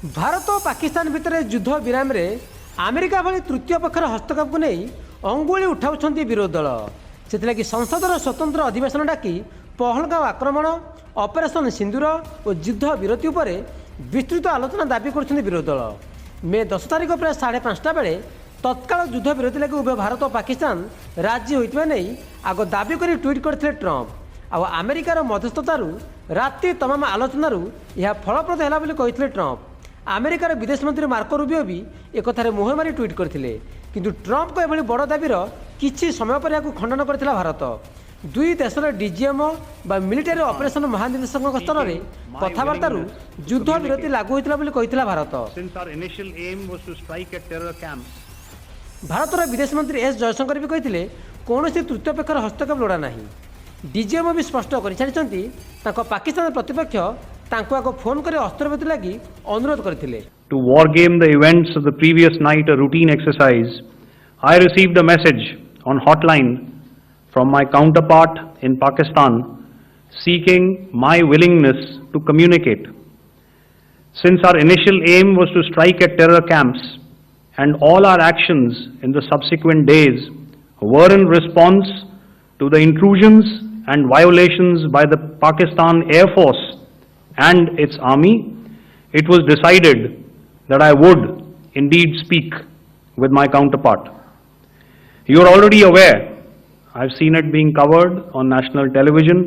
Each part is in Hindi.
भारत और पाकिस्तान भितर युद्ध विराम रे अमेरिका भली तृतीय पक्षर हस्तक्षेप को नहीं अंगुली उठाउछन्ति विरोधी दल से संसदर स्वतंत्र अधिवेशन डाकी पहलगांव आक्रमण ऑपरेशन सिंदूर और युद्ध विरति उपर विस्तृत आलोचना दाबी कर विरोधी दल मे 10 तारिख प्राय 5:30 बेले तत्काल युद्ध विरति लगे उभय भारत और पाकिस्तान राजी होइतबा नहीं आग दाबी कर ट्वीट करथिले ट्रंप आ अमेरिकार मध्यस्थतारू राति तमाम आलोचनारू यह फलप्रद है बोली कहिथिले ट्रंप। अमेरिकार विदेश मंत्री मार्को रूबियो भी एक कथार मुहर मारी ट्वीट करथिले किंतु ट्रंप को एभली बड़ दाबीर किछि समय पर याकू खंडन करथिला भारत। दुई देशर डीजीएमओ बा मिलिटारी ऑपरेशन महानिदेशक स्तर में कथबार्तारू युद्ध विरति लागू होइतिला बोली कहिथिला भारत। भारतर विदेश मंत्री एस जयशंकर भी कहिथिले कौनसी तृतीय पक्षर हस्तक्षेप लोड़ा नहीं। डीजीएमओ भी स्पष्ट कर सारी पाकिस्तान प्रतिपक्ष तांको आगो फोन करे अस्त्रविरति लगी अनुरोध करथिले। To war game the events of the previous night, a routine exercise, I received a message on hotline from my counterpart in Pakistan seeking my willingness to communicate. Since our initial aim was to strike at terror camps and all our actions in the subsequent days were in response to the intrusions and violations by the Pakistan Air Force and its army, it was decided that I would indeed speak with my counterpart. You are already aware, I've seen it being covered on national television,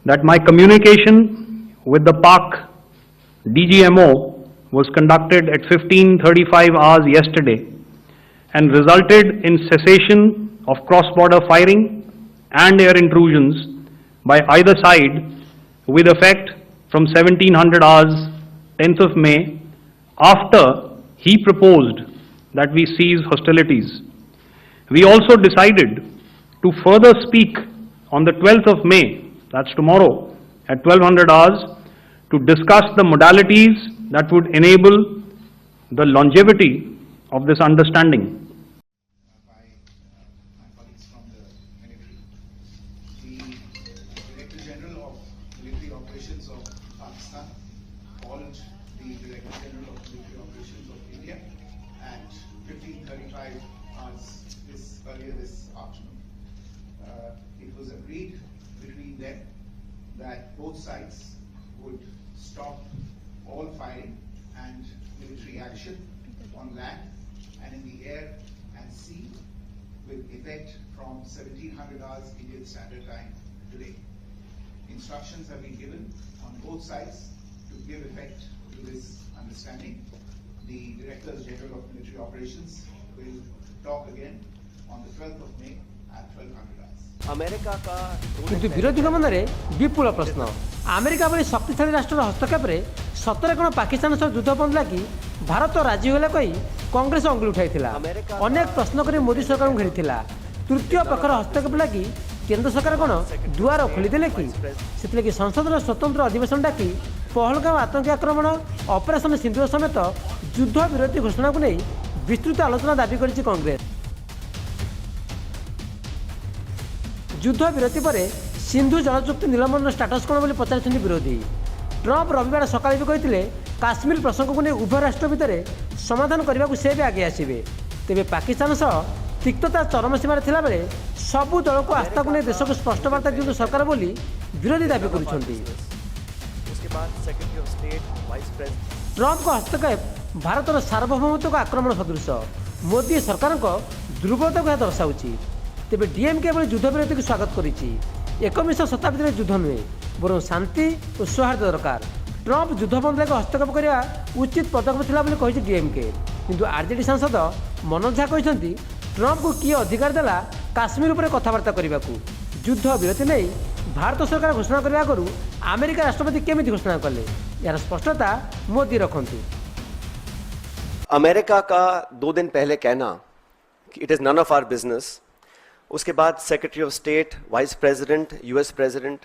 that my communication with the Pak DGMO was conducted at 15:35 hours yesterday and resulted in cessation of cross-border firing and air intrusions by either side with effect from 1700 hours 10th of May after he proposed that we cease hostilities. We also decided to further speak on the 12th of May, that's tomorrow, at 1200 hours to discuss the modalities that would enable the longevity of this understanding. Director General of Military Operations of Pakistan called the Director General of Military Operations of India at 15:35 hours earlier this afternoon. It was agreed between them that both sides would stop all firing and military action on land and in the air and sea with effect from 1700 hours Indian Standard Time today. Instructions have been given on both sides to give effect to this understanding. The Directors General of Military Operations will talk again on the 12th of May at 1200 hours. America का किंतु विरोधी मन में विपुल प्रश्न अमेरिका भली शक्तिशाली राष्ट्र हस्तक्षेप में सतरे कौन पाकिस्तान सह युद्ध बंद लगी भारत राजी होगा कही कांग्रेस अंगुली उठाई अनेक प्रश्न कर मोदी सरकार घेरी तृतीय पक्षर हस्तक्षेप लगी केंद्र सरकार कौन दुआर खोलीदेले कि संसदर स्वतंत्र अधिवेशन डाकी पहलगांव आतंकी आक्रमण ऑपरेशन सिंधु समेत युद्ध विरति घोषणा को नहीं विस्तृत आलोचना दाबी करिछि कांग्रेस। युद्ध विरति पर सिंधु जल चुक्ति निलंबन स्टाटस कौन बोली पचार विरोधी। ट्रंप रविवार सकाଳେ भी कहते काश्मीर प्रसंग को नहीं उभय राष्ट्र भितर समाधान करने को से भी आगे आसवे तेरे पाकिस्तान सह तिक्तता चरम सीमार थिला बेले सबु दल को आस्था को नहीं देश को स्पष्ट वार्ता दिंतु सरकार बोली विरोधी दाबी करुछन्ति। ट्रंप को हस्तक्षेप भारतर सार्वभौमत्व को आक्रमण सदृश मोदी सरकार दुर्बलता को दर्शाऊँच। तेरे डीएमके भली युद्ध विरति को स्वागत करिछि। 21 शताब्दी युद्ध नुहे बर शांति और सौहार्द दरकार। ट्रंप युद्ध बंद लगे हस्तक्षेप करने उचित पदक्षेप थिला बोली कहिछि डीएमके किंतु आरजेडी सांसद मनोज झा कहते ट्रंप को किए अधिकार देला काश्मीर उपर कथबार्ता करने को। युद्ध विरति नहीं भारत सरकार घोषणा करने आगु अमेरिका राष्ट्रपति केमिति घोषणा कले यार स्पष्टता मोदी रखंतु। अमेरिका का 2 दिन पहले कहना कि it is none of our business, उसके बाद secretary of state, vice president, US president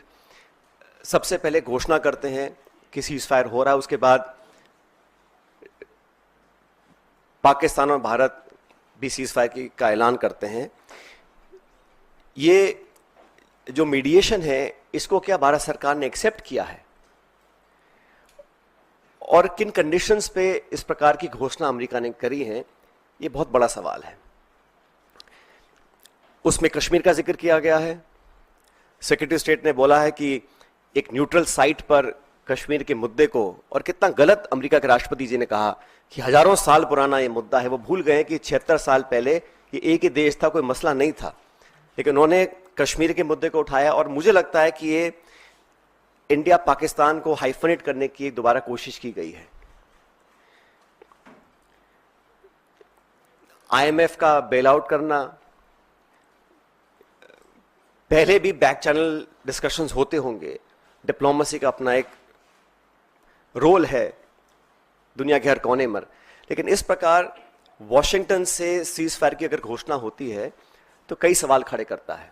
सबसे पहले घोषणा करते हैं कि सीजफायर हो रहा है, उसके बाद पाकिस्तान और भारत भी सीजफायर का ऐलान करते हैं। ये जो मीडिएशन है इसको क्या भारत सरकार ने एक्सेप्ट किया है? और किन कंडीशंस पे इस प्रकार की घोषणा अमेरिका ने करी है, ये बहुत बड़ा सवाल है। उसमें कश्मीर का जिक्र किया गया है। सेक्रेटरी स्टेट ने बोला है कि एक न्यूट्रल साइट पर कश्मीर के मुद्दे को, और कितना गलत अमेरिका के राष्ट्रपति जी ने कहा कि हजारों साल पुराना ये मुद्दा है। वो भूल गए कि 76 साल पहले ये एक ही देश था, कोई मसला नहीं था, लेकिन उन्होंने कश्मीर के मुद्दे को उठाया। और मुझे लगता है कि ये इंडिया पाकिस्तान को हाइफनेट करने की दोबारा कोशिश की गई है। IMF का बेल आउट करना, पहले भी बैक चैनल डिस्कशंस होते होंगे, डिप्लोमेसी का अपना एक रोल है दुनिया के हर कोने में, लेकिन इस प्रकार वॉशिंगटन से सीज फायर की अगर घोषणा होती है तो कई सवाल खड़े करता है।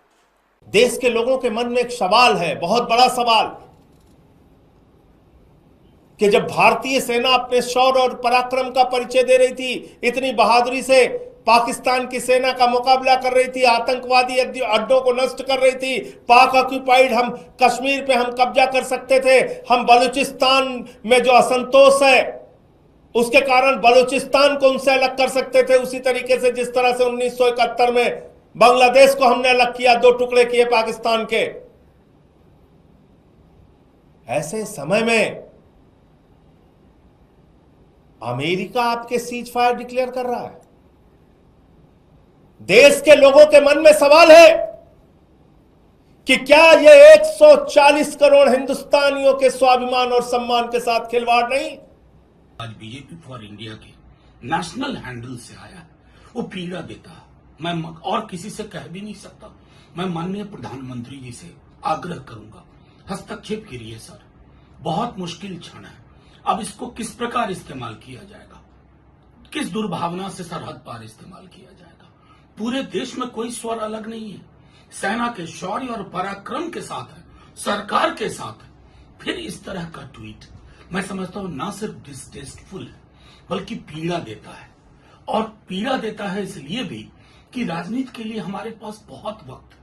देश के लोगों के मन में एक सवाल है, बहुत बड़ा सवाल, कि जब भारतीय सेना अपने शौर्य और पराक्रम का परिचय दे रही थी, इतनी बहादुरी से पाकिस्तान की सेना का मुकाबला कर रही थी, आतंकवादी अड्डों को नष्ट कर रही थी, पाक ऑक्यूपाइड हम कश्मीर पे हम कब्जा कर सकते थे, हम बलूचिस्तान में जो असंतोष है उसके कारण बलूचिस्तान को उनसे अलग कर सकते थे, उसी तरीके से जिस तरह से 1971 में बांग्लादेश को हमने अलग किया, 2 टुकड़े किए पाकिस्तान के। ऐसे समय में अमेरिका आपके सीज फायर डिक्लेयर कर रहा है। देश के लोगों के मन में सवाल है कि क्या यह 140 करोड़ हिंदुस्तानियों के स्वाभिमान और सम्मान के साथ खिलवाड़ नहीं? आज बीजेपी फॉर इंडिया के नेशनल हैंडल से आया है, वो पीड़ा देता है। मैं और किसी से कह भी नहीं सकता। मैं माननीय प्रधानमंत्री जी से आग्रह करूंगा, हस्तक्षेप करिए सर। बहुत मुश्किल क्षण है, अब इसको किस प्रकार इस्तेमाल किया जाएगा, किस दुर्भावना से सरहद पार इस्तेमाल किया जाएगा। पूरे देश में कोई स्वर अलग नहीं है, सेना के शौर्य और पराक्रम के साथ है, सरकार के साथ है। फिर इस तरह का ट्वीट मैं समझता हूं ना सिर्फ डिसटेस्टफुल है बल्कि पीड़ा देता है। और पीड़ा देता है इसलिए भी कि राजनीति के लिए हमारे पास बहुत वक्त है।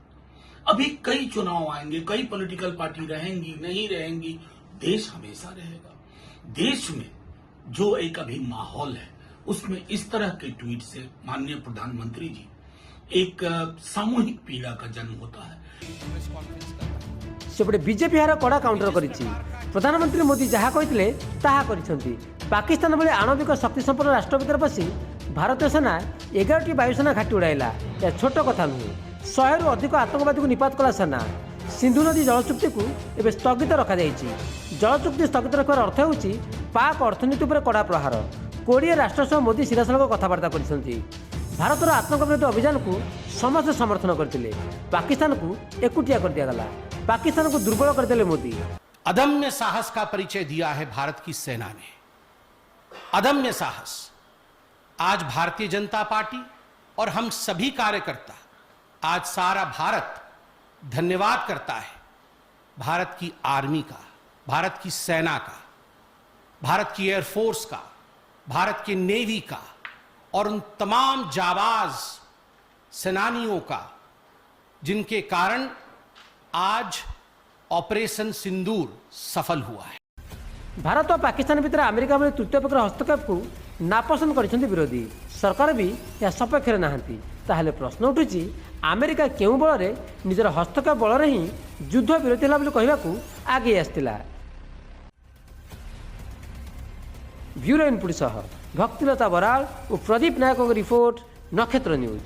अभी कई चुनाव आएंगे, कई पॉलिटिकल पार्टी रहेंगी, नहीं रहेंगी, देश हमेशा रहेगा। देश में जो एक अभी माहौल है उसमें इस तरह के ट्वीट से माननीय प्रधानमंत्री जी एक सामूहिक पीड़ा का जन्म होता है। सेपटे बीजेपी यार कड़ा काउंटर करिछि। प्रधानमंत्री मोदी जहाँ कहते ताहा करिसेंति। पाकिस्तान भली आणविक शक्ति संपन्न राष्ट्र भीतर बसी भारतीय सेना 11टी वायुसेना घाटी उड़ाइला। यह छोट कथा नुहे। 100 रु अधिक आतंकवादी को निपात कला सेना। सिंधु नदी जल चुक्ति को एवं स्थगित रखा जाइछि। जल चुक्ति स्थगित रखार अर्थ होउछि पाक अर्थनीति पर कड़ा प्रहार। 20 राष्ट्र सह मोदी सीधासलख कथबार्ता करिसेंति। भारतर आतंक विरोधी अभियान को समस्त समर्थन करते, पाकिस्तान को एकुटिया कर दिया गला, पाकिस्तान को दुर्बल कर दिले मोदी। अदम्य साहस का परिचय दिया है भारत की सेना ने। अदम्य साहस। आज भारतीय जनता पार्टी और हम सभी कार्यकर्ता, आज सारा भारत धन्यवाद करता है भारत की आर्मी का, भारत की सेना का, भारत की एयरफोर्स का, भारत की नेवी का और उन तमाम जाबाज सेनानियों का जिनके कारण आज ऑपरेशन सिंदूर सफल हुआ है। भारत और पाकिस्तान भितर अमेरिका भली तृतीय पक्ष हस्तक्षेप को नापसंद कर विरोधी। सरकार भी यह सपक्ष नहांती। ताहले प्रश्न उठुची अमेरिका केउं बल निजर हस्तक्षेप बल ही युद्ध विरोधी है बोली कहवाकू आगे आसला। ब्यूरो इनपुट सह भक्तिलता बराल और प्रदीप नायकों रिपोर्ट, नक्षत्र न्यूज।